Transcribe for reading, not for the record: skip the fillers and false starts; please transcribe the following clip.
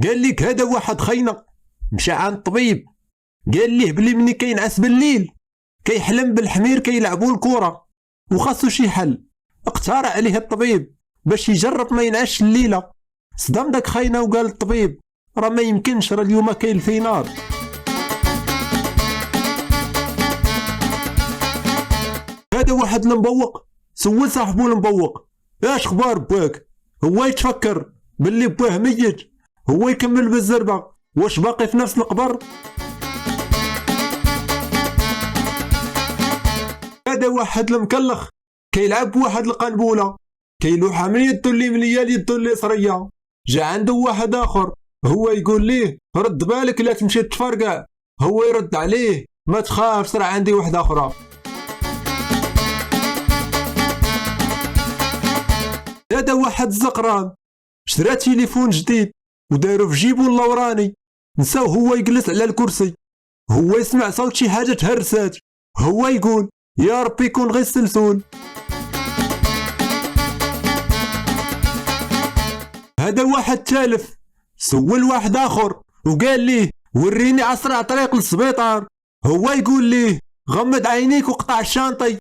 قال لك هذا واحد خاينه مشى عند الطبيب قال ليه بلي مني كينعس بالليل كيحلم بالحمير كيلعبوا الكره وخاصو شي حل. اقترح عليه الطبيب باش يجرب ما ينعش الليله. صدام داك خاينه وقال الطبيب راه ما يمكنش، راه اليوم كاين الفينال. هذا واحد المبوق سول صاحبو المبوق اش خبار باك؟ هو يتفكر باللي باه ميت، هو يكمل بالزربه واش باقي في نفس القبر. هذا واحد المكلخ كيلعب بواحد القنبوله كيلوحها من يدو اليمنيه ليدو اليسريه. جا عنده واحد اخر هو يقول ليه رد بالك لا تمشي تفرقع، هو يرد عليه ما تخافش راه عندي واحده اخرى. هذا واحد الزقران شرا تليفون جديد ودارو في جيبو اللوراني، نساو هو يجلس على الكرسي، هو يسمع صوت شي حاجه تهرسات، هو يقول يا ربي يكون غير السلسول. هذا واحد تالف سول واحد اخر وقال ليه وريني اسرع طريق للسبيطار، هو يقول ليه غمض عينيك وقطع الشانطي،